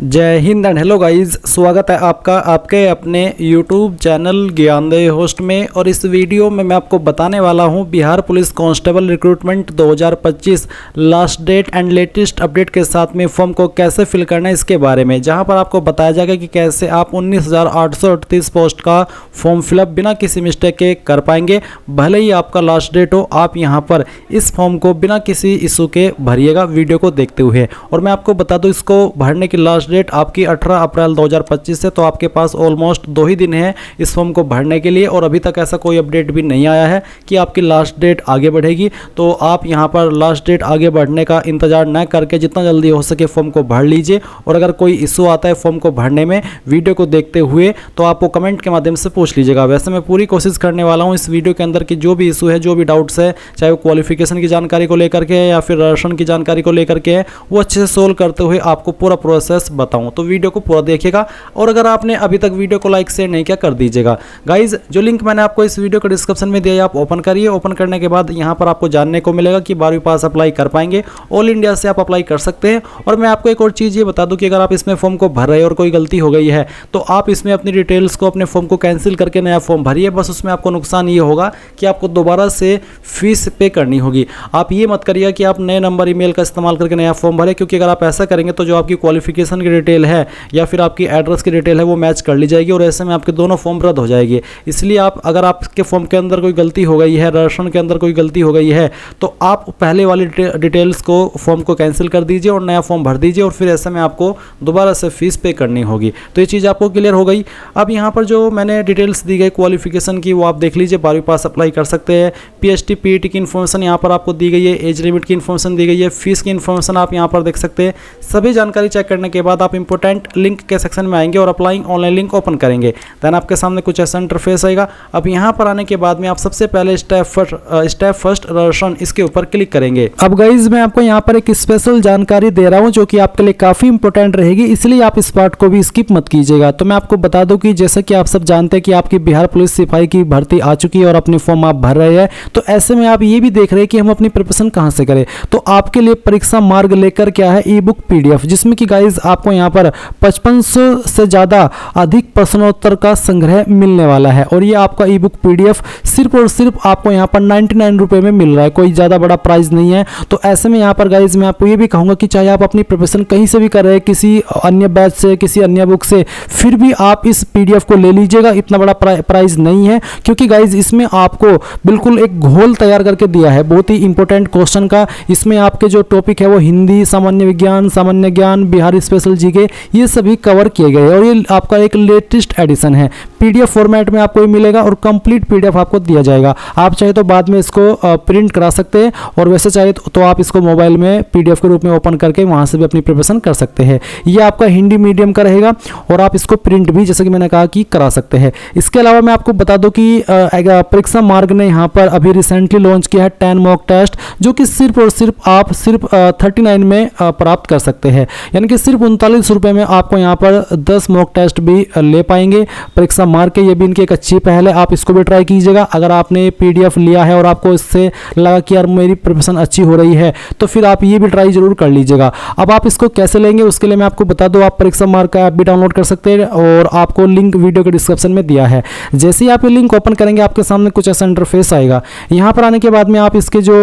जय Hind and hello guys, स्वागत है आपका आपके अपने YouTube चैनल ज्ञानदेव होस्ट में। और इस वीडियो में मैं आपको बताने वाला हूं Bihar police constable recruitment 2025 last date and latest update के साथ में फॉर्म को कैसे फिल करना है इसके बारे में, जहां पर आपको बताया जाएगा कि कैसे आप 19,838 पोस्ट का फॉर्म फिलअप बिना किसी मिस्टेक के कर पाएंगे। भले ही आपका लास्ट डेट हो, आप यहाँ पर इस फॉर्म को बिना किसी इशू के भरिएगा वीडियो को देखते हुए। और मैं आपको बता दूँ, इसको भरने की लास्ट डेट आपकी 18 अप्रैल 2025 है, तो आपके पास ऑलमोस्ट 2 ही दिन है इस फॉर्म को भरने के लिए। और अभी तक ऐसा कोई अपडेट भी नहीं आया है कि आपकी लास्ट डेट आगे बढ़ेगी, तो आप यहां पर लास्ट डेट आगे बढ़ने का इंतजार न करके जितना जल्दी हो सके फॉर्म को भर लीजिए। और अगर कोई इशू आता है फॉर्म को भरने में वीडियो को देखते हुए, तो आपको कमेंट के माध्यम से पूछ लीजिएगा। वैसे मैं पूरी कोशिश करने वाला हूँ इस वीडियो के अंदर कि जो भी इशू है, जो भी डाउट्स है, चाहे वो क्वालिफिकेशन की जानकारी को लेकर के या फिर राशन की जानकारी को लेकर के है, वो अच्छे से सोल्व करते हुए आपको पूरा प्रोसेस बताऊं। तो वीडियो को पूरा देखिएगा। और अगर आपने अभी तक वीडियो को लाइक शेयर नहीं किया, कर दीजिएगा। गाइज, जो लिंक मैंने आपको इस वीडियो के डिस्क्रिप्शन में दिया है, आप ओपन करिए। ओपन करने के बाद यहाँ पर आपको जानने को मिलेगा कि 12वीं पास अप्लाई कर पाएंगे। ऑल इंडिया से आप अप्लाई कर सकते हैं। और मैं आपको एक और चीज़ ये बता दूं कि अगर आप इसमें फॉर्म को भर रहे हैं और कोई गलती हो गई है, तो आप इसमें अपनी डिटेल्स को, अपने फॉर्म को कैंसिल करके नया फॉर्म भरिए। बस उसमें आपको नुकसान ये होगा कि आपको दोबारा से फीस पे करनी होगी। आप ये मत करिए कि आप नए नंबर ईमेल का इस्तेमाल करके नया फॉर्म भरें, क्योंकि अगर आप ऐसा करेंगे तो जो आपकी क्वालिफिकेशन की डिटेल है या फिर आपकी एड्रेस की डिटेल है वो मैच कर ली जाएगी, और ऐसे में आपके दोनों फॉर्म रद्द हो जाएगी। इसलिए आप, अगर आपके फॉर्म के अंदर कोई गलती हो गई है, राशन के अंदर कोई गलती हो गई है, तो आप पहले वाली डिटेल्स को, फॉर्म को कैंसिल कर दीजिए और नया फॉर्म भर दीजिए। और फिर ऐसे में आपको दोबारा से फीस पे करनी होगी। तो ये चीज़ आपको क्लियर हो गई। अब यहाँ पर जो मैंने डिटेल्स दी गई क्वालिफिकेशन की, वो आप देख लीजिए। 12वीं पास अप्लाई कर सकते हैं। PST PET की इन्फॉर्मेशन यहाँ पर आपको दी गई है। एज लिमिट की इन्फॉर्मेशन दी गई है। फीस की इन्फॉर्मेशन आप यहाँ पर देख सकते हैं। सभी जानकारी चेक करने के बाद आप इंपॉर्टेंट लिंक के सेक्शन में आएंगे और अप्लाइंग ऑनलाइन लिंक ओपन करेंगे। देन आपके सामने कुछ ऐसा इंटरफेस आएगा। अब यहाँ पर आने के बाद में आप सबसे पहले स्टेप फर्स्ट राशन, इसके ऊपर क्लिक करेंगे। अब गाइज, मैं आपको यहाँ पर एक स्पेशल जानकारी दे रहा हूँ जो कि आपके लिए काफी इंपॉर्टेंट रहेगी, इसलिए आप इस पार्ट को भी स्किप मत कीजिएगा। तो मैं आपको बता दूं कि जैसे कि आप सब जानते हैं कि आपकी बिहार पुलिस सिपाही की भर्ती आ चुकी है और अपने फॉर्म आप भर रहे हैं, तो ऐसे में आप ये भी देख रहे हैं कि हम अपनी प्रिपरेशन कहाँ से करें। तो आपके लिए परीक्षा मार्ग लेकर क्या है, ई बुक PDF, जिसमें कि गाइज आपको यहाँ पर 5500 से ज़्यादा अधिक प्रश्नोत्तर का संग्रह मिलने वाला है। और ये आपका ई बुक PDF सिर्फ और सिर्फ आपको यहाँ पर 99 रुपये में मिल रहा है, कोई ज़्यादा बड़ा प्राइस नहीं है। तो ऐसे में यहाँ पर गाइज मैं आपको ये भी कहूँगा कि चाहे आप अपनी प्रिपरेशन कहीं से भी कर रहे हैं, किसी अन्य बैच से, किसी अन्य बुक से, फिर भी आप इस PDF को ले लीजिएगा। इतना बड़ा प्राइस नहीं है, क्योंकि गाइज इसमें आपको बिल्कुल एक घोल तैयार करके दिया है बहुत ही इंपॉर्टेंट क्वेश्चन का। इसमें आपके जो टॉपिक है वो हिंदी, सामान्य विज्ञान, सामान्य ज्ञान, बिहार स्पेशल जीके, ये सभी कवर किए गए हैं। और ये आपका एक लेटेस्ट एडिशन है। PDF फॉर्मेट में आपको मिलेगा और कंप्लीट PDF आपको दिया जाएगा। आप चाहे तो बाद में इसको प्रिंट करा सकते हैं, और वैसे चाहे तो आप इसको मोबाइल में PDF के रूप में ओपन करके वहां से भी अपनी प्रिपरेशन कर सकते हैं। ये आपका हिंदी मीडियम का रहेगा, और आप इसको प्रिंट भी, जैसे कि मैंने कहा, कि करा सकते हैं। इसके अलावा मैं आपको बता दूं कि परीक्षा मार्ग ने यहाँ पर अभी रिसेंटली लॉन्च किया है 10 मॉक टेस्ट, जो कि सिर्फ और सिर्फ आप 39 में प्राप्त कर सकते हैं। यानी कि सिर्फ 39 रुपये में आपको यहाँ पर 10 मॉक टेस्ट भी ले पाएंगे परीक्षा मार्ग के। ये भी इनकी एक अच्छी पहल है, आप इसको भी ट्राई कीजिएगा। अगर आपने PDF लिया है और आपको इससे लगा कि यार मेरी प्रिपरेशन अच्छी हो रही है, तो फिर आप ये भी ट्राई जरूर कर लीजिएगा। अब आप इसको कैसे लेंगे, उसके लिए मैं आपको बता दूं, आप परीक्षा मार्ग का ऐप भी डाउनलोड कर सकते हैं, और आपको लिंक वीडियो के डिस्क्रिप्शन में दिया है। जैसे ही आप ये लिंक ओपन करेंगे, आपके सामने कुछ ऐसा इंटरफेस आएगा। यहाँ पर आने के बाद में आप इसके जो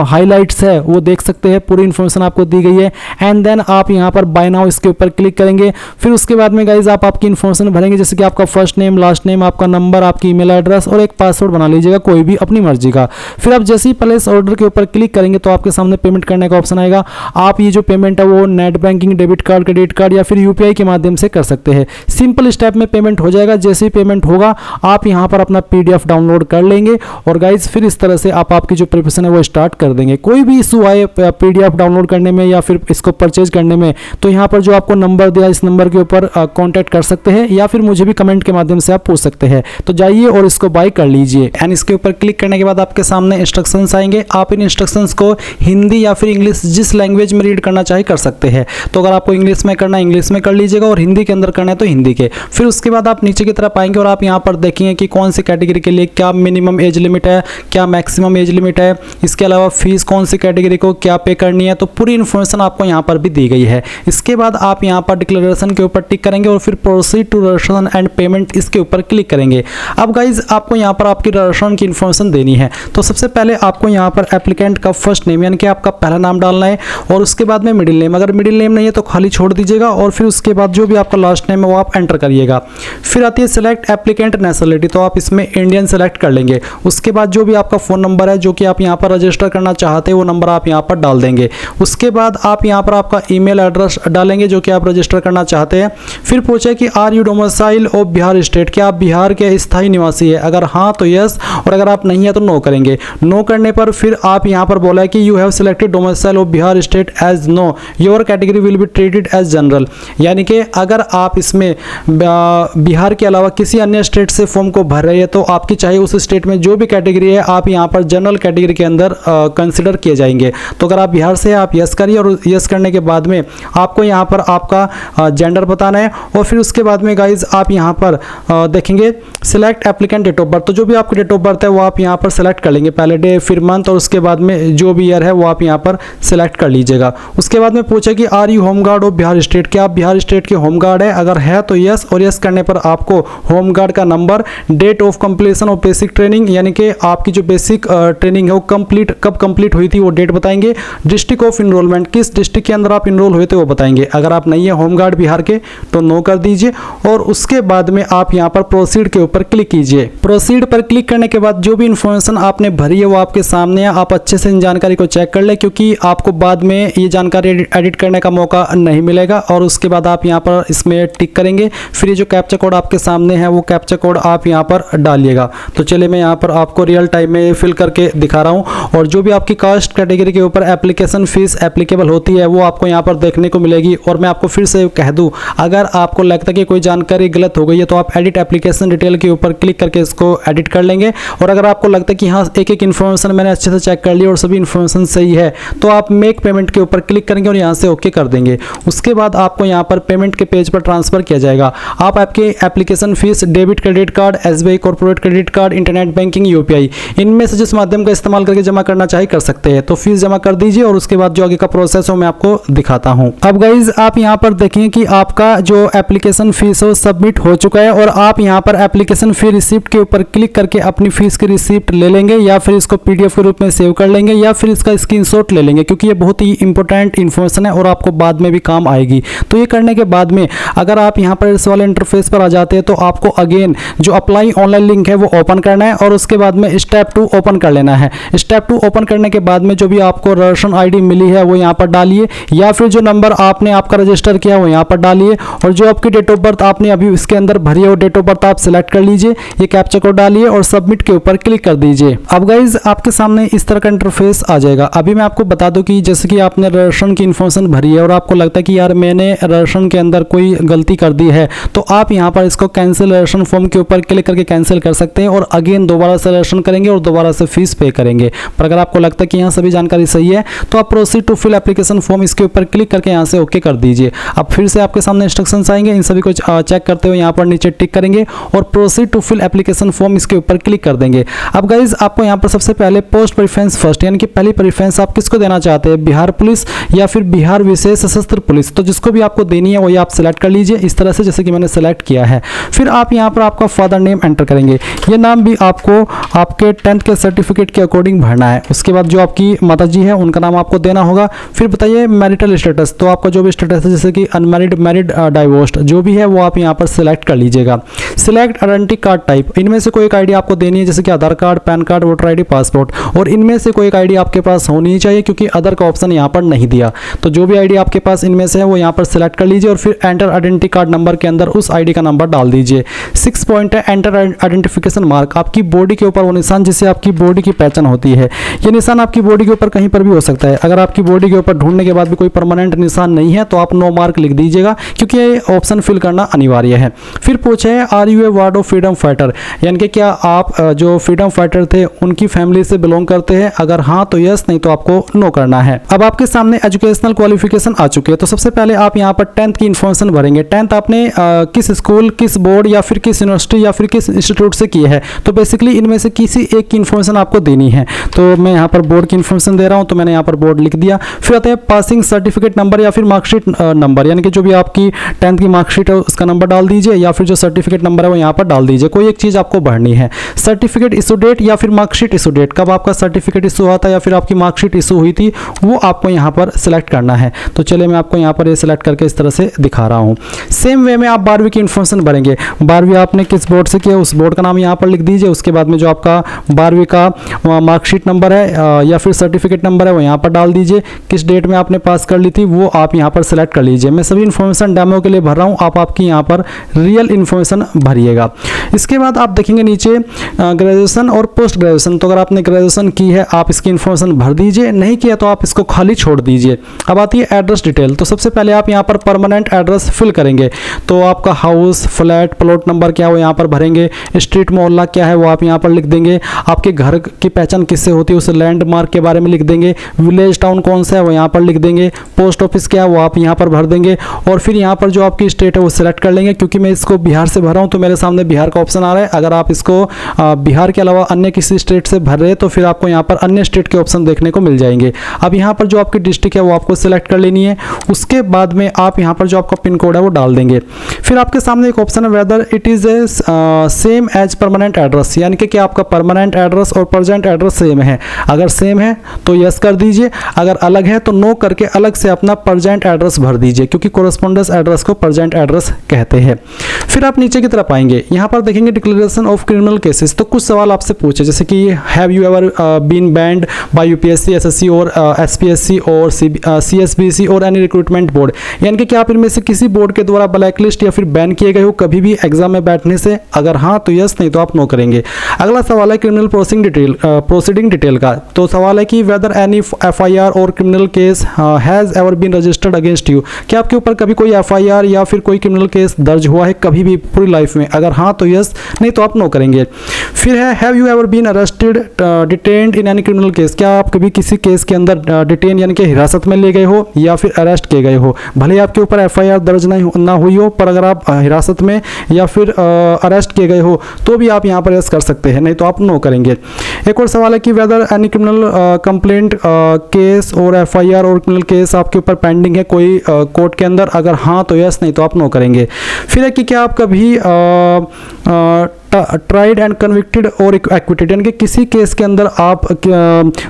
हाईलाइट्स है वो देख सकते हैं, पूरी इन्फॉर्मेशन आपको दी गई है। एंड देन आप यहाँ पर बाय नाउ इसके ऊपर क्लिक करेंगे। फिर उसके बाद में गाइज आप आपकी इन्फॉर्मेशन भरेंगे, जैसे कि आपका फर्स्ट नेम, लास्ट नेम, आपका नंबर, आपकी ईमेल एड्रेस, और एक पासवर्ड बना लीजिएगा कोई भी अपनी मर्जी का। फिर आप जैसे ही प्लेस ऑर्डर के ऊपर क्लिक करेंगे, तो आपके सामने पेमेंट करने का ऑप्शन आएगा। आप ये जो पेमेंट है वो net banking, debit card, credit card या फिर UPI के माध्यम से कर सकते हैं। सिंपल स्टेप में पेमेंट हो जाएगा। जैसे ही पेमेंट होगा, आप यहाँ पर अपना PDF डाउनलोड कर लेंगे, और गाइज फिर इस तरह से आप आपकी जो प्रिपरेशन है वो स्टार्ट कर देंगे। कोई भी इशू आए PDF डाउनलोड करने में या फिर इसको परचेज करने में, तो यहाँ पर जो आपको नंबर दिया, इस नंबर के ऊपर कांटेक्ट कर सकते हैं, या फिर मुझे भी कमेंट के माध्यम से आप पूछ सकते हैं। तो जाइए और इसको बाय कर लीजिए। एंड इसके ऊपर क्लिक करने के बाद आपके सामने इंस्ट्रक्शंस आएंगे। आप इन इंस्ट्रक्शंस को हिंदी या फिर इंग्लिश, जिस लैंग्वेज में रीड करना चाहे कर सकते हैं। तो अगर आपको इंग्लिश में करना है, इंग्लिश में कर लीजिएगा, और हिंदी के अंदर करना है तो हिंदी के। फिर उसके बाद आप नीचे की तरफ आएंगे और आप यहाँ पर देखेंगे कि कौन सी कैटेगरी के लिए क्या मिनिमम एज लिमिट है, क्या मैक्सिमम एज लिमिट है। इसके अलावा फीस कौन सी कैटेगरी को क्या पे करनी है, तो पूरी इन्फॉर्मेशन आपको यहाँ पर भी दी गई है। इसके बाद बाद आप यहाँ पर डिक्लेरेशन के ऊपर टिक करेंगे और फिर proceed to registration and payment इसके ऊपर क्लिक करेंगे। अब गाइज आपको यहाँ पर आपकी रजिस्ट्रेशन की इन्फॉर्मेशन देनी है। तो सबसे पहले आपको यहाँ पर एप्लीकेंट का फर्स्ट नेम यानी कि आपका पहला नाम डालना है और उसके बाद में मिडिल नेम, अगर मिडिल नेम नहीं है तो खाली छोड़ दीजिएगा और फिर उसके बाद जो भी आपका लास्ट नेम है वो आप एंटर करिएगा। फिर आती है सिलेक्ट एप्लीकेंट नेशनलिटी, तो आप इसमें इंडियन सेलेक्ट कर लेंगे। उसके बाद जो भी आपका फ़ोन नंबर है जो कि आप यहाँ पर रजिस्टर करना चाहते हैं वो नंबर आप यहाँ पर डाल देंगे। उसके बाद आप यहाँ पर आपका ईमेल एड्रेस डालेंगे जो कि आप रजिस्टर करना चाहते हैं। फिर पूछे कि are you domicile of Bihar state, क्या आप बिहार के स्थायी निवासी है, अगर हाँ तो यस और अगर आप नहीं है तो नो करेंगे। नो करने पर फिर आप यहाँ पर बोला है कि you have selected domicile of Bihar state as no, your category will be treated as general, यानी कि अगर आप इसमें बिहार के अलावा किसी अन्य स्टेट से फॉर्म को भर रहे हैं तो आपकी चाहे उस स्टेट में जो भी कैटेगरी है आप यहाँ पर जनरल कैटेगरी के अंदर कंसिडर किए जाएंगे। तो अगर आप बिहार से आप यस करिए और यस करने के बाद में आपको यहाँ पर आपका जेंडर बताना है और फिर उसके बाद में गाइज आप यहाँ पर देखेंगे select applicant date of birth, तो जो भी आपकी डेट ऑफ बर्थ है वो आप यहाँ पर सेलेक्ट कर लेंगे, पहले डे फिर मंथ और उसके बाद में जो भी ईयर है वो आप यहाँ पर सेलेक्ट कर लीजिएगा। उसके बाद में पूछे कि are you home guard of Bihar state, क्या आप बिहार स्टेट के होम गार्ड है, अगर है तो यस और यस करने पर आपको होम गार्ड का number, date of completion of basic training यानी कि आपकी जो बेसिक ट्रेनिंग है वो कब कंप्लीट हुई थी वो डेट बताएंगे, डिस्ट्रिक्ट ऑफ इनरोलमेंट किस डिस्ट्रिक्ट के अंदर आप इनरोल हुए थे वो बताएंगे। अगर आप नहीं है होम गार्ड बिहार के तो नो कर दीजिए और उसके बाद में आप यहाँ पर प्रोसीड के ऊपर क्लिक कीजिए। प्रोसीड पर क्लिक करने के बाद जो भी इन्फॉर्मेशन आपने भरी है वो आपके सामने है, आप अच्छे से इन जानकारी को चेक कर ले क्योंकि आपको बाद में ये जानकारी एडिट करने का मौका नहीं मिलेगा। और उसके बाद आप यहाँ पर इसमें टिक करेंगे, फिर ये जो कैप्चा कोड आपके सामने है वो कैप्चा कोड आप यहाँ पर डालिएगा। तो चलिए मैं यहाँ पर आपको रियल टाइम में फिल करके दिखा रहा हूँ और जो भी आपकी कास्ट कैटेगरी के ऊपर एप्लीकेशन फीस एप्लीकेबल होती है वो आपको यहाँ पर देखने को मिलेगी। और मैं आपको फिर से कह दूँ, अगर आपको लगता है कि कोई जानकारी गलत हो गई है तो आप एडिट एप्लीकेशन डिटेल के ऊपर क्लिक करके इसको एडिट कर लेंगे। और अगर आपको लगता है कि हाँ एक एक इन्फॉर्मेशन मैंने अच्छे से चेक कर ली और सभी इन्फॉर्मेशन सही है तो आप मेक पेमेंट के ऊपर क्लिक करेंगे और यहाँ से ओके कर देंगे। उसके बाद आपको यहाँ पर पेमेंट के पेज पर ट्रांसफर किया जाएगा। आप आपके application fees debit credit card, SBI corporate credit card, internet banking, UPI, इनमें से जिस माध्यम का इस्तेमाल करके जमा करना चाहे कर सकते हैं। तो फीस जमा कर दीजिए और उसके बाद जो आगे का प्रोसेस हो मैं आपको दिखाता हूँ। अब गाइज आप यहाँ पर देखेंगे कि आपका जो एप्लीकेशन फीस हो सबमिट हो चुका है और आप यहाँ पर एप्लीकेशन फी रिसिप्ट के ऊपर क्लिक करके अपनी फीस की रिसिप्ट ले लेंगे या फिर इसको पीडीएफ के रूप में सेव कर लेंगे या फिर इसका स्क्रीनशॉट ले लेंगे क्योंकि ये बहुत ही इंपॉर्टेंट इन्फॉर्मेशन है और आपको बाद में भी काम आएगी। तो ये करने के बाद में अगर आप यहाँ पर इस वाले इंटरफेस पर आ जाते हैं तो आपको अगेन जो अप्लाई ऑनलाइन लिंक है वो ओपन करना है और उसके बाद में स्टेप 2 ओपन कर लेना है। स्टेप 2 ओपन करने के बाद में जो भी आपको रजिस्ट्रेशन आईडी मिली है वो यहाँ पर डालिए या फिर जो नंबर आपने आपका रजिस्टर किया वो यहाँ पर डालिए और जो आपकी डेट ऑफ बर्थ आपने अभी इसके अंदर भरी है वो डेट ऑफ बर्थ आप सिलेक्ट कर लीजिए, ये कैप्चा कोड डालिए और सबमिट के ऊपर क्लिक कर दीजिए। अब गाइज आपके सामने इस तरह का इंटरफेस आ जाएगा। अभी मैं आपको बता दूं कि जैसे कि आपने रजिस्ट्रेशन की इन्फॉर्मेशन भरी है और आपको लगता है कि यार मैंने रजिस्ट्रेशन के अंदर कोई गलती कर दी है तो आप यहाँ पर इसको कैंसिल रजिस्ट्रेशन फॉर्म के ऊपर क्लिक करके कैंसिल कर सकते हैं और अगेन दोबारा से रजिस्ट्रेशन करेंगे और दोबारा से फीस पे करेंगे। पर अगर आपको लगता है कि यहाँ सभी जानकारी सही है तो आप proceed to fill application form इसके ऊपर क्लिक करके यहाँ से ओके कर दीजिए। अब फिर से आपके सामने इंस्ट्रक्शंस आएंगे, इन सभी को चेक करते हुए यहाँ पर नीचे टिक करेंगे और proceed to fill application form इसके ऊपर क्लिक कर देंगे। अब गाइज आपको यहाँ पर सबसे पहले पोस्ट प्रेफरेंस फर्स्ट यानी कि पहली प्रेफरेंस आप किसको देना चाहते हैं, बिहार पुलिस या फिर बिहार विशेष सशस्त्र पुलिस, तो जिसको भी आपको देनी है वही आप सिलेक्ट कर लीजिए इस तरह से जैसे कि मैंने सेलेक्ट किया है। फिर आप यहाँ पर आपका फादर नेम एंटर करेंगे, ये नाम भी आपको आपके 10th के सर्टिफिकेट के अकॉर्डिंग भरना है। उसके बाद जो आपकी माता जी है उनका नाम आपको देना होगा। फिर बताइए मैरिटल स्टेटस, तो आपका जो भी स्टेटस है जैसे कि अनमैरिड, मैरिड, डाइवोर्स्ड जो भी है वो आप यहाँ पर सिलेक्ट कर लीजिएगा। सिलेक्ट आइडेंटिटी कार्ड टाइप, इनमें से कोई एक आईडी आपको देनी है जैसे कि Aadhaar card, PAN card, voter ID, passport, और इनमें से कोई एक आईडी आपके पास होनी चाहिए क्योंकि अदर का ऑप्शन यहाँ पर नहीं दिया। तो जो भी आईडी आपके पास इनमें से है वो यहाँ पर सिलेक्ट कर लीजिए और फिर एंटर आइडेंटिटी कार्ड नंबर के अंदर उस आईडी का नंबर डाल दीजिए। 6 पॉइंट है एंटर आइडेंटिफिकेशन मार्क, आपकी बॉडी के ऊपर वो निशान जिससे आपकी बॉडी की पहचान होती है। ये निशान आपकी बॉडी के ऊपर कहीं पर भी हो सकता है। अगर आपकी बॉडी के ऊपर ढूंढने के बाद भी कोई परमानेंट निशान नहीं है तो आप नो मार्क लिख दीजिएगा क्योंकि ये ऑप्शन फिल करना अनिवार्य है। फिर पूछे are you a ward of freedom fighter, यानी कि क्या आप जो फ्रीडम फाइटर थे उनकी फैमिली से बिलोंग करते हैं? अगर हाँ तो यस, नहीं तो आपको नो करना है। अब आपके सामने एजुकेशनल क्वालिफिकेशन आ चुकी है। तो सबसे पहले आप यहाँ पर 10th की इन्फॉर्मेशन भरेंगे। 10th आपने किस स्कूल, किस बोर्ड या फिर किस यूनिवर्सिटी या फिर किस इंस्टीट्यूट से की है। तो बेसिकली इनमें से किसी एक की इन्फॉर्मेशन आपको देनी है। तो मैं यहाँ पर बोर्ड की इन्फॉर्मेशन दे रहा हूँ, तो मैंने यहाँ पर बोर्ड लिख दिया। फिर आता है पासिंग सर्टिफिकेट नंबर या फिर मार्कशीट नंबर, यानी कि जो भी आपकी 10th की मार्कशीट है उसका नंबर डाल दीजिए या फिर जो सर्टिफिकेट नंबर है वो यहाँ पर डाल दीजिए। कोई एक चीज़ आपको भरनी है। सर्टिफिकेट इशू डेट या फिर मार्कशीट इशू डेट, कब आपका सर्टिफिकेट इशू हुआ था या फिर आपकी मार्कशीट इशू हुई थी, वो आपको यहाँ पर सिलेक्ट करना है। तो चलिए मैं आपको यहाँ पर ये सिलेक्ट करके इस तरह से दिखा रहा हूँ। सेम वे में आप 12वीं की इन्फॉर्मेशन भरेंगे। 12वीं आपने किस बोर्ड से किया, उस बोर्ड का नाम यहाँ पर लिख दीजिए। उसके बाद में जो आपका 12वीं का मार्कशीट नंबर है या फिर सर्टिफिकेट नंबर है वो यहाँ पर डाल दीजिए। किस डेट में आपने पास कर ली थी वो आप यहाँ पर सिलेक्ट कर लीजिए। मैं सभी इन्फॉर्मेशन डेमो के लिए भर रहा हूँ, आप आपकी यहाँ पर रियल इन्फॉर्मेशन भरिएगा। इसके बाद आप देखेंगे नीचे ग्रेजुएशन और पोस्ट ग्रेजुएशन। तो अगर आपने ग्रेजुएशन की है आप इसकी इन्फॉर्मेशन भर दीजिए, नहीं किया तो आप इसको खाली छोड़ दीजिए। अब आती है एड्रेस डिटेल। तो सबसे पहले आप यहाँ पर परमानेंट एड्रेस फिल करेंगे। तो आपका हाउस, फ्लैट, प्लॉट नंबर क्या है वो यहाँ पर भरेंगे। स्ट्रीट, मोहल्ला क्या है वो आप यहाँ पर लिख देंगे। आपके घर की पहचान किससे होती है उस लैंडमार्क के बारे में लिख देंगे। विलेज, टाउन कौन सा है वो यहाँ पर लिख देंगे। पोस्ट ऑफिस क्या है वो आप यहाँ पर भर देंगे। और फिर यहाँ पर जो आपकी स्टेट है वो सिलेक्ट कर लेंगे। क्योंकि मैं इसको बिहार से भर रहा हूँ तो मेरे सामने बिहार का ऑप्शन आ रहा है। अगर आप इसको बिहार के अलावा अन्य किसी स्टेट से भर रहे हैं तो फिर आपको यहाँ पर अन्य स्टेट के ऑप्शन देखने को मिल जाएंगे। अब यहाँ पर जो आपकी डिस्ट्रिक्ट है वो आपको सिलेक्ट कर लेनी है। उसके बाद में आप यहाँ पर जो आपका पिन कोड है वो डाल देंगे। फिर आपके सामने एक ऑप्शन है whether it is a same as permanent address, यानी कि क्या आपका परमानेंट एड्रेस और प्रेजेंट एड्रेस सेम है। अगर सेम है तो यस कर दीजिए, अगर अलग है तो नो करके अलग से अपना प्रेजेंट एड्रेस भर दीजिए, क्योंकि कोरेस्पोंडेंस एड्रेस को प्रेजेंट एड्रेस कहते हैं। फिर आप नीचे की तरफ आएंगे, यहाँ पर देखेंगे डिक्लेरेशन ऑफ क्रिमिनल केसेस। तो कुछ सवाल आपसे पूछे जैसे कि have you ever been banned by UPSC, SSC और एसपीएससी और सीएसबीसी और एनी रिक्रूटमेंट बोर्ड, यानी कि क्या आप इनमें से किसी बोर्ड के द्वारा ब्लैक लिस्ट या फिर बैन किए गए हो कभी भी एग्जाम में बैठने से। अगर हाँ तो यस, नहीं तो आप नो करेंगे। अगला सवाल है क्रिमिनल प्रोसीडिंग डिटेल का। तो सवाल है कि वेदर एनी एफआईआर और criminal case has ever been registered against you, क्या आपके ऊपर कभी कोई एफआईआर या फिर कोई क्रिमिनल केस दर्ज हुआ है कभी भी पूरी लाइफ में। अगर हाँ तो यस, नहीं तो आप नो करेंगे। फिर है have you ever been arrested detained in any criminal case, क्या आप कभी किसी केस के अंदर डिटेन यानी कि हिरासत में ले गए हो या फिर अरेस्ट किए गए हो। भले ही आपके ऊपर एफआईआर दर्ज ना हुई हो, पर अगर आप हिरासत में या फिर अरेस्ट किए गए हो तो भी आप यहाँ पर यस कर सकते हैं, नहीं तो आप नो करेंगे। एक और सवाल है कि whether any criminal complaint case और एफआईआर और क्रिमिनल केस आपके ऊपर पेंडिंग है कोई कोर्ट के अंदर। अगर हाँ तो यस, नहीं तो आप नो करेंगे। फिर है कि क्या आप कभी ट्राइड एंड कन्विक्टेड और एक्विटेड, यानी कि किसी केस के अंदर आप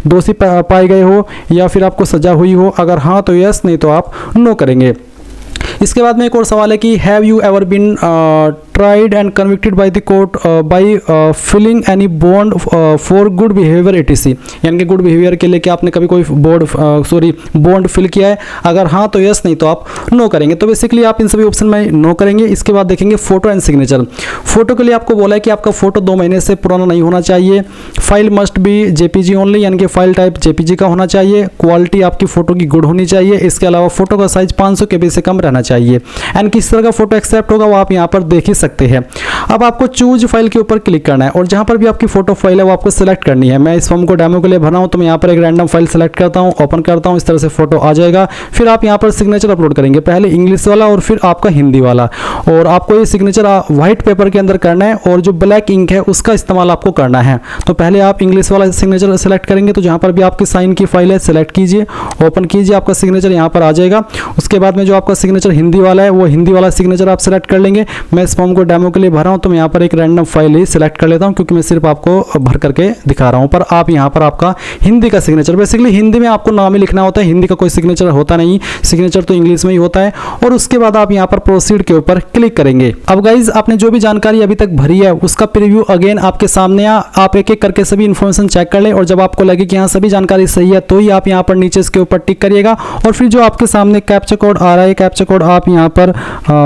दोषी पाए गए हो या फिर आपको सजा हुई हो। अगर हाँ तो यस, नहीं तो आप नो करेंगे। इसके बाद में एक और सवाल है कि have you ever been tried and convicted by the court by filling any bond for good behaviour etc, यानी कि गुड बिहेवियर के लिए क्या आपने कभी कोई बॉन्ड फिल किया है। अगर हाँ तो यस, नहीं तो आप नो करेंगे। तो बेसिकली आप इन सभी ऑप्शन में नो करेंगे। इसके बाद देखेंगे फोटो एंड सिग्नेचर। फोटो के लिए आपको बोला है कि आपका फोटो 2 महीने से पुराना नहीं होना चाहिए। File must be JPG only, यानी कि फाइल टाइप जेपीजी का होना चाहिए। क्वालिटी आपकी फोटो की गुड होनी चाहिए। इसके अलावा फोटो का साइज 500 KB से कम रहना चाहिए। एंड किस तरह का फोटो एक्सेप्ट होगा वो आप यहाँ पर देख ही सकते हैं। अब आपको चूज फाइल के ऊपर क्लिक करना है और जहाँ पर भी आपकी फोटो फाइल है वो आपको सिलेक्ट करनी है। मैं इस फॉर्म को डेमो के लिए भरा हूँ तो मैं यहाँ पर एक रैंडम फाइल सेलेक्ट करता हूँ, ओपन करता हूँ, इस तरह से फोटो आ जाएगा। फिर आप यहाँ पर सिग्नेचर अपलोड करेंगे, पहले इंग्लिश वाला और फिर आपका हिंदी वाला। और आपको ये सिग्नेचर व्हाइट पेपर के अंदर करना है और जो ब्लैक इंक है उसका इस्तेमाल आपको करना है। तो पहले आप इंग्लिश वाला सिग्नेचर सेलेक्ट करेंगे, तो जहाँ पर भी आपकी साइन की फाइल है सेलेक्ट कीजिए, ओपन कीजिए, आपका सिग्नेचर यहाँ पर आ जाएगा। उसके बाद में जो आपका सिग्नेचर हिंदी वाला है वो हिंदी वाला सिग्नेचर आप सेलेक्ट कर लेंगे। मैं इस फॉर्म को डेमो के लिए भरा हूँ तो मैं यहाँ पर एक रैंडम फाइल ही सिलेक्ट कर लेता हूँ, क्योंकि मैं सिर्फ आपको भर करके दिखा रहा हूँ। पर आप यहाँ पर आपका हिंदी का सिग्नेचर, बेसिकली हिंदी में आपको नाम ही लिखना होता है, हिंदी का कोई सिग्नेचर होता नहीं, सिग्नेचर तो इंग्लिश में ही होता है। और उसके बाद आप यहाँ पर प्रोसीड के ऊपर क्लिक करेंगे। अब गाइज आपने जो भी जानकारी अभी तक भरी है उसका प्रीव्यू अगेन आपके सामने आप एक एक करके सभी इन्फॉर्मेशन चेक कर लें और जब आपको लगे कि यहाँ सभी जानकारी सही है तो ही आप यहाँ पर नीचे इसके ऊपर टिक करिएगा। और फिर जो आपके सामने कैप्चा कोड आ रहा है, कैप्चा कोड आप यहाँ पर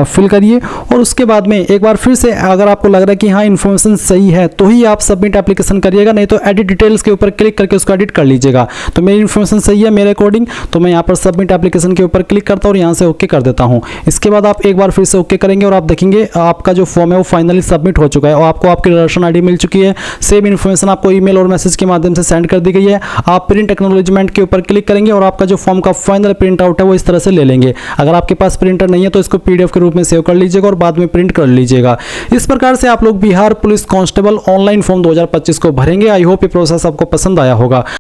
फिल करिए और उसके बाद में एक बार फिर से अगर आपको लग रहा है कि हाँ इन्फॉर्मेशन सही है तो ही आप सबमिट एप्लीकेशन करिएगा, नहीं तो एडिट डिटेल्स के ऊपर क्लिक करके उसको एडिट कर लीजिएगा। तो मेरी इन्फॉर्मेशन सही है मेरे अकॉर्डिंग, तो मैं यहाँ पर सबमिट एप्लीकेशन के ऊपर क्लिक करता हूँ और यहाँ से ओके कर देता हूँ। इसके बाद आप एक बार फिर से ओके करेंगे और आप देखेंगे आपका जो फॉर्म है वो फाइनली सबमिट हो चुका है और आपको आपकी रजिस्ट्रेशन आईडी मिल चुकी है। सेम इन्फॉर्मेशन आपको ईमेल और मैसेज के माध्यम से सेंड कर दी गई है। आप प्रिंट एक्नॉलेजमेंट के ऊपर क्लिक करेंगे और आपका जो फॉर्म का फाइनल प्रिंट आउट है वो इस तरह से ले लेंगे। अगर आपके पास प्रिंटर नहीं है तो इसको पीडीएफ के रूप में सेव कर लीजिएगा और बाद में प्रिंट कर लीजिएगा। इस प्रकार से आप लोग Bihar police constable online form 2025 को भरेंगे। आई होप ये प्रोसेस आपको पसंद आया होगा।